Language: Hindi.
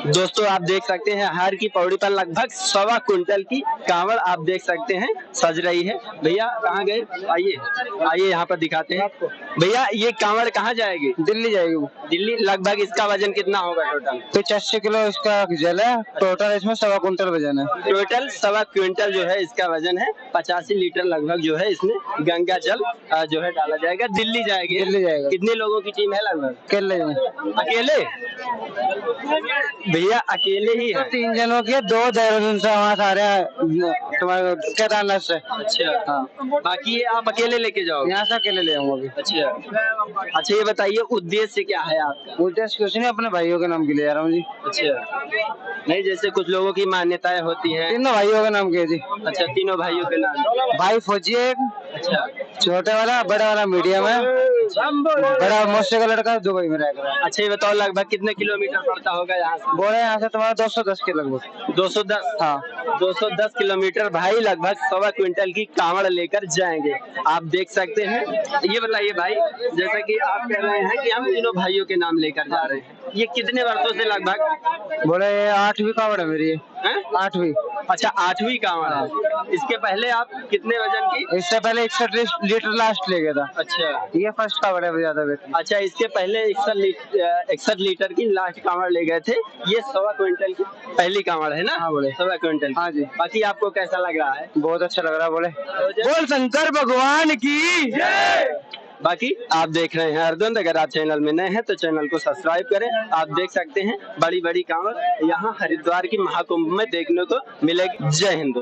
दोस्तों आप देख सकते हैं हर की पौड़ी पर लगभग 1.25 कुंटल की कांवड़ आप देख सकते हैं सज रही है। भैया कहाँ गए? आइए आइए यहाँ पर दिखाते हैं आपको। भैया ये कांवड़ कहाँ जाएगी? दिल्ली जाएगी। दिल्ली। लगभग इसका वजन कितना होगा टोटल? 85 किलो इसका जल है। टोटल इसमें 1.25 कुंटल वजन है। टोटल 1.25 क्विंटल जो है इसका वजन है। 85 लीटर लगभग जो है इसमें गंगा जल जो है डाला जाएगा। दिल्ली जाएगी। दिल्ली जाएगा। कितने लोगों की टीम है लगभग? अकेले भैया अकेले ही है? 3 जनों की, 2 देहरादून से वहाँ आ रहे हैं तुम्हारे केदारनाथ से। अच्छा हाँ। बाकी ये आप अकेले लेके जाओगे? यहाँ से अकेले ले आऊंगा अभी। अच्छा ये बताइए उद्देश्य क्या है आपका? उद्देश्य कुछ नहीं, अपने भाइयों के नाम के लिए जा रहा हूँ जी। अच्छा नहीं, जैसे कुछ लोगों की मान्यताएं होती हैं। तीनों भाइयों के नाम के जी। अच्छा तीनों भाइयों के नाम। भाई फौजी है एक, अच्छा छोटे वाला, बड़ा वाला मीडियम है, बड़ा मुझसे का लड़का दुबई में रहेगा। अच्छा ये बताओ लगभग कितने किलोमीटर पड़ता होगा यहाँ से? बोले यहाँ से तुम्हारा 210 के लगभग। 210? हाँ 210 किलोमीटर भाई लगभग 1.25 क्विंटल की कांवड़ लेकर जाएंगे। आप देख सकते हैं। ये बताइए भाई, जैसा कि आप कह रहे हैं कि हम तीनों भाइयों के नाम लेकर जा रहे हैं, ये कितने वर्षों से लगभग? बोले 8वीं कांवड़ है मेरी। 8वीं। अच्छा 8वीं कांवड़ है। इसके पहले आप कितने वजन की? इससे पहले 61 लीटर लास्ट ले गया था। अच्छा ये फर्स्ट कांवड़ है ज्यादा बेहतर। अच्छा इसके पहले 61 लीटर की लास्ट कांवड़ ले गए थे। ये 1.25 क्विंटल की पहली कांवड़ है ना? हाँ बोले 1.25 क्विंटल। हाँ जी। बाकी आपको कैसा लग रहा है? बहुत अच्छा लग रहा है। बोल शंकर भगवान की जय। बाकी आप देख रहे हैं अर्जुन, अगर आप चैनल में नए हैं तो चैनल को सब्सक्राइब करें। आप देख सकते हैं बड़ी बड़ी कांवड़ यहाँ हरिद्वार की महाकुंभ में देखने को मिलेगी। जय हिंद।